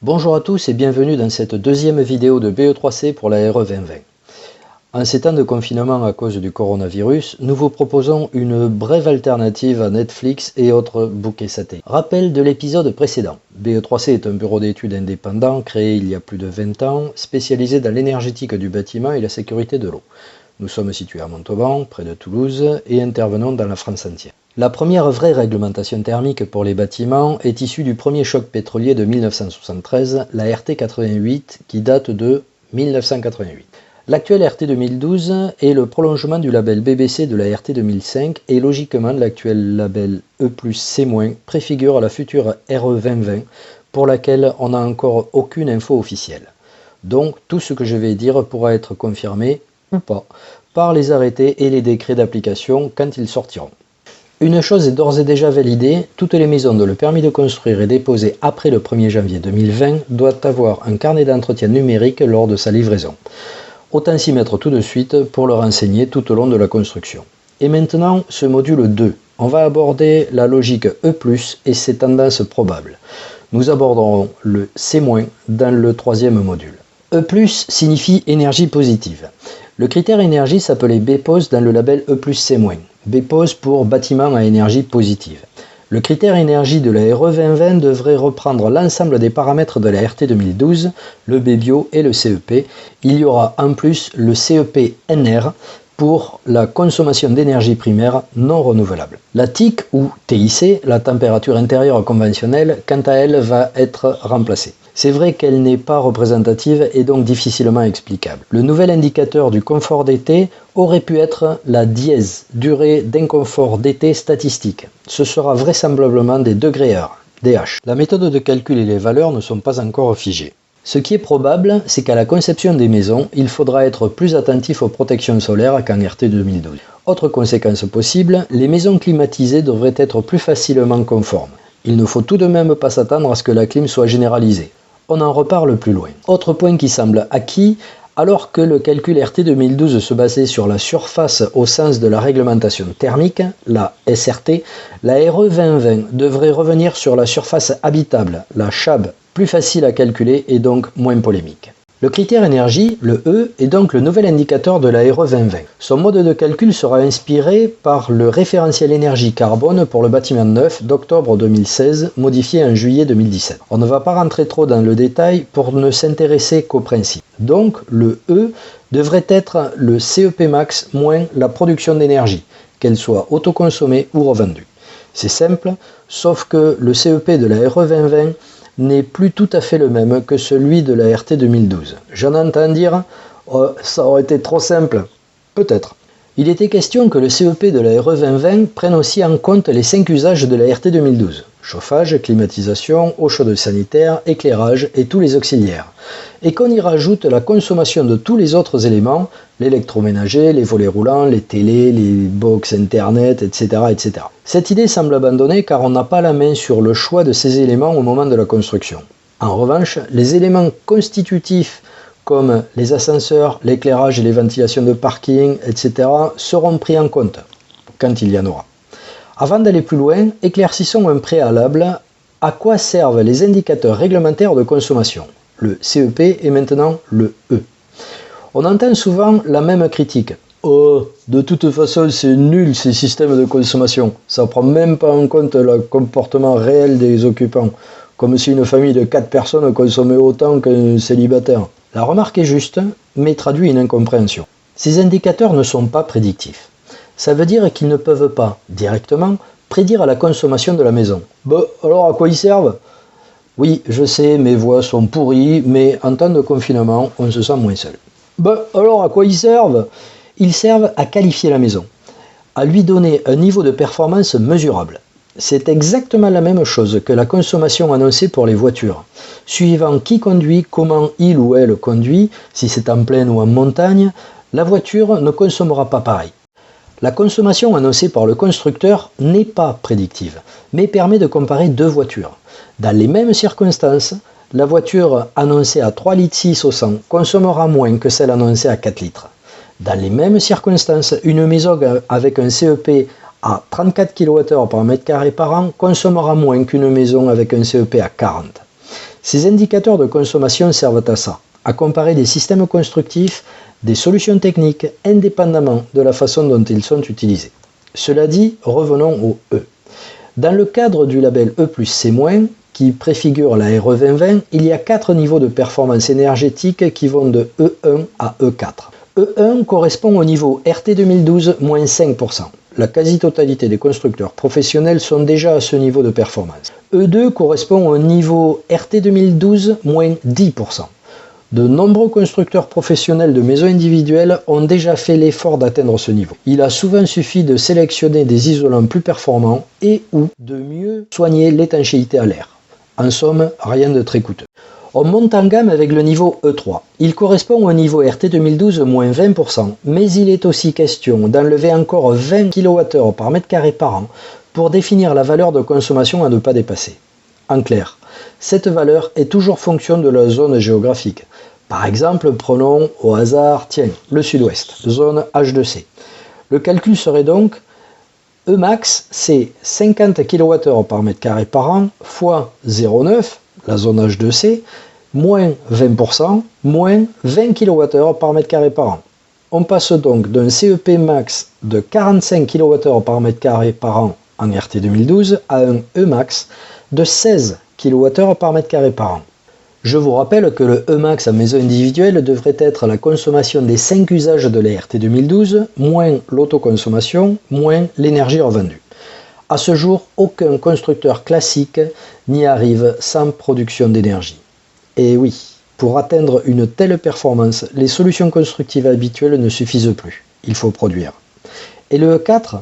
Bonjour à tous et bienvenue dans cette deuxième vidéo de BE3C pour la RE 2020. En ces temps de confinement à cause du coronavirus, nous vous proposons une brève alternative à Netflix et autres bouquets satés. Rappel de l'épisode précédent. BE3C est un bureau d'études indépendant créé il y a plus de 20 ans, spécialisé dans l'énergétique du bâtiment et la sécurité de l'eau. Nous sommes situés à Montauban, près de Toulouse, et intervenons dans la France entière. La première vraie réglementation thermique pour les bâtiments est issue du premier choc pétrolier de 1973, la RT 88, qui date de 1988. L'actuelle RT 2012 est le prolongement du label BBC de la RT 2005 et logiquement l'actuel label E+C- préfigure la future RE 2020 pour laquelle on n'a encore aucune info officielle. Donc tout ce que je vais dire pourra être confirmé ou pas par les arrêtés et les décrets d'application quand ils sortiront. Une chose est d'ores et déjà validée, toutes les maisons dont le permis de construire est déposé après le 1er janvier 2020 doivent avoir un carnet d'entretien numérique lors de sa livraison. Autant s'y mettre tout de suite pour le renseigner tout au long de la construction. Et maintenant, ce module 2. On va aborder la logique E+, et ses tendances probables. Nous aborderons le C- dans le troisième module. E+, signifie énergie positive. Le critère énergie s'appelait BPOS dans le label E+C-. BPOS pour bâtiment à énergie positive. Le critère énergie de la RE 2020 devrait reprendre l'ensemble des paramètres de la RT 2012, le BBio et le CEP. Il y aura en plus le CEP-NR pour la consommation d'énergie primaire non renouvelable. La TIC ou TIC, la température intérieure conventionnelle, quant à elle va être remplacée. C'est vrai qu'elle n'est pas représentative et donc difficilement explicable. Le nouvel indicateur du confort d'été aurait pu être la DIES, durée d'inconfort d'été statistique. Ce sera vraisemblablement des degrés-heure, DH. La méthode de calcul et les valeurs ne sont pas encore figées. Ce qui est probable, c'est qu'à la conception des maisons, il faudra être plus attentif aux protections solaires qu'en RT 2012. Autre conséquence possible, les maisons climatisées devraient être plus facilement conformes. Il ne faut tout de même pas s'attendre à ce que la clim soit généralisée. On en reparle plus loin. Autre point qui semble acquis, alors que le calcul RT 2012 se basait sur la surface au sens de la réglementation thermique, la SRT, la RE 2020 devrait revenir sur la surface habitable, la CHAB, plus facile à calculer et donc moins polémique. Le critère énergie, le E, est donc le nouvel indicateur de la RE 2020. Son mode de calcul sera inspiré par le référentiel énergie carbone pour le bâtiment neuf d'octobre 2016, modifié en juillet 2017. On ne va pas rentrer trop dans le détail pour ne s'intéresser qu'au principe. Donc, le E devrait être le CEP max moins la production d'énergie, qu'elle soit autoconsommée ou revendue. C'est simple, sauf que le CEP de la RE 2020 n'est plus tout à fait le même que celui de la RT 2012. J'en entends dire ça aurait été trop simple. Peut-être. Il était question que le CEP de la RE 2020 prenne aussi en compte les 5 usages de la RT 2012. Chauffage, climatisation, eau chaude sanitaire, éclairage et tous les auxiliaires. Et qu'on y rajoute la consommation de tous les autres éléments, l'électroménager, les volets roulants, les télés, les box internet, etc., etc. Cette idée semble abandonnée car on n'a pas la main sur le choix de ces éléments au moment de la construction. En revanche, les éléments constitutifs comme les ascenseurs, l'éclairage et les ventilations de parking, etc. seront pris en compte quand il y en aura. Avant d'aller plus loin, éclaircissons un préalable. À quoi servent les indicateurs réglementaires de consommation? Le CEP et maintenant le E. On entend souvent la même critique. Oh, de toute façon, c'est nul ces systèmes de consommation. Ça ne prend même pas en compte le comportement réel des occupants. Comme si une famille de 4 personnes consommait autant qu'un célibataire. La remarque est juste, mais traduit une incompréhension. Ces indicateurs ne sont pas prédictifs. Ça veut dire qu'ils ne peuvent pas, directement, prédire la consommation de la maison. Bah, alors à quoi ils servent? Oui, je sais, mes voix sont pourries, mais en temps de confinement, on se sent moins seul. Bah, alors à quoi ils servent? Ils servent à qualifier la maison, à lui donner un niveau de performance mesurable. C'est exactement la même chose que la consommation annoncée pour les voitures. Suivant qui conduit, comment il ou elle conduit, si c'est en plaine ou en montagne, la voiture ne consommera pas pareil. La consommation annoncée par le constructeur n'est pas prédictive, mais permet de comparer deux voitures. Dans les mêmes circonstances, la voiture annoncée à 3,6 litres au 100 consommera moins que celle annoncée à 4 litres. Dans les mêmes circonstances, une maison avec un CEP à 34 kWh par mètre carré par an consommera moins qu'une maison avec un CEP à 40. Ces indicateurs de consommation servent à ça, à comparer des systèmes constructifs, des solutions techniques, indépendamment de la façon dont ils sont utilisés. Cela dit, revenons au E. Dans le cadre du label E+C-, qui préfigure la RE 2020, il y a 4 niveaux de performance énergétique qui vont de E1 à E4. E1 correspond au niveau RT 2012 moins 5%. La quasi-totalité des constructeurs professionnels sont déjà à ce niveau de performance. E2 correspond au niveau RT 2012 moins 10%. De nombreux constructeurs professionnels de maisons individuelles ont déjà fait l'effort d'atteindre ce niveau. Il a souvent suffi de sélectionner des isolants plus performants et ou de mieux soigner l'étanchéité à l'air. En somme, rien de très coûteux. On monte en gamme avec le niveau E3. Il correspond au niveau RT 2012 moins 20%, mais il est aussi question d'enlever encore 20 kWh par mètre carré par an pour définir la valeur de consommation à ne pas dépasser. En clair, cette valeur est toujours fonction de la zone géographique. Par exemple, prenons au hasard, le sud-ouest, zone H2C. Le calcul serait donc Emax, c'est 50 kWh par mètre carré par an fois 0,9, la zone H2C, moins 20%, moins 20 kWh par mètre carré par an. On passe donc d'un CEP max de 45 kWh par mètre carré par an en RT 2012 à un Emax de 16 kWh par mètre carré par an. Je vous rappelle que le Emax en maison individuelle devrait être la consommation des 5 usages de la RT 2012, moins l'autoconsommation, moins l'énergie revendue. À ce jour, aucun constructeur classique n'y arrive sans production d'énergie. Et oui, pour atteindre une telle performance, les solutions constructives habituelles ne suffisent plus. Il faut produire. Et le E4,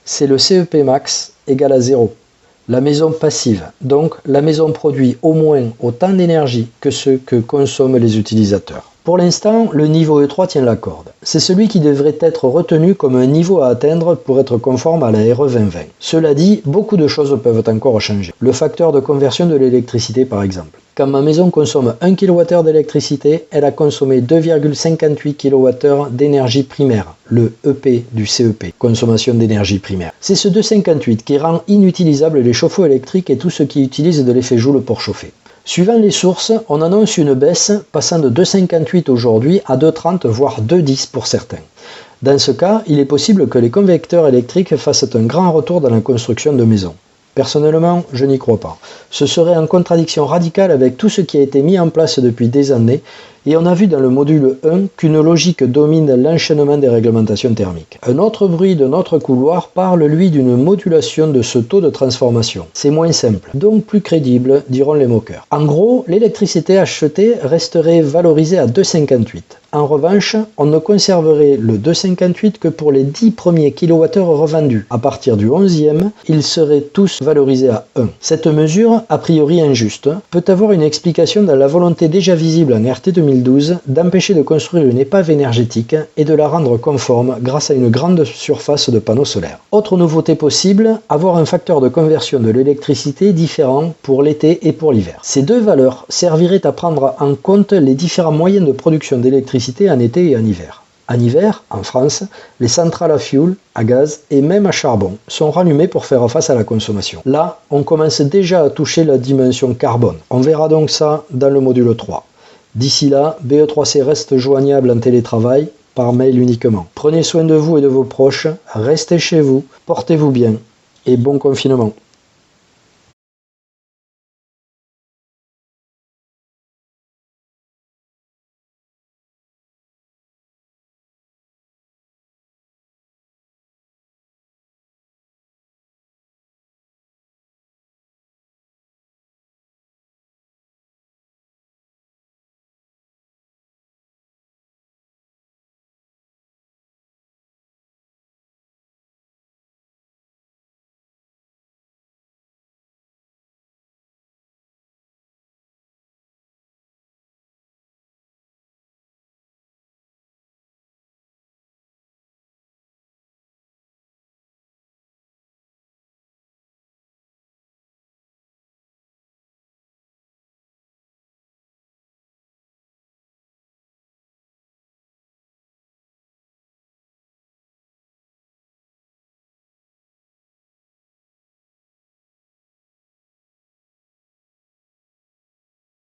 c'est le CEP max égal à 0. La maison passive, donc la maison produit au moins autant d'énergie que ce que consomment les utilisateurs. Pour l'instant, le niveau E3 tient la corde. C'est celui qui devrait être retenu comme un niveau à atteindre pour être conforme à la RE 2020. Cela dit, beaucoup de choses peuvent encore changer. Le facteur de conversion de l'électricité par exemple. Quand ma maison consomme 1 kWh d'électricité, elle a consommé 2,58 kWh d'énergie primaire, le EP du CEP, consommation d'énergie primaire. C'est ce 2,58 qui rend inutilisables les chauffe-eau électriques et tout ce qui utilise de l'effet Joule pour chauffer. Suivant les sources, on annonce une baisse passant de 2,58 aujourd'hui à 2,30 voire 2,10 pour certains. Dans ce cas, il est possible que les convecteurs électriques fassent un grand retour dans la construction de maisons. Personnellement, je n'y crois pas. Ce serait en contradiction radicale avec tout ce qui a été mis en place depuis des années, et on a vu dans le module 1 qu'une logique domine l'enchaînement des réglementations thermiques. Un autre bruit de notre couloir parle lui d'une modulation de ce taux de transformation. C'est moins simple, donc plus crédible, diront les moqueurs. En gros, l'électricité achetée resterait valorisée à 2,58. En revanche, on ne conserverait le 2,58 que pour les 10 premiers kWh revendus. À partir du 11e, ils seraient tous valorisés à 1. Cette mesure, a priori injuste, peut avoir une explication dans la volonté déjà visible en RT 2012 d'empêcher de construire une épave énergétique et de la rendre conforme grâce à une grande surface de panneaux solaires. Autre nouveauté possible, avoir un facteur de conversion de l'électricité différent pour l'été et pour l'hiver. Ces deux valeurs serviraient à prendre en compte les différents moyens de production d'électricité en été et en hiver. En hiver, en France, les centrales à fioul, à gaz et même à charbon sont rallumées pour faire face à la consommation. Là, on commence déjà à toucher la dimension carbone. On verra donc ça dans le module 3. D'ici là, BE3C reste joignable en télétravail, par mail uniquement. Prenez soin de vous et de vos proches, restez chez vous, portez-vous bien et bon confinement.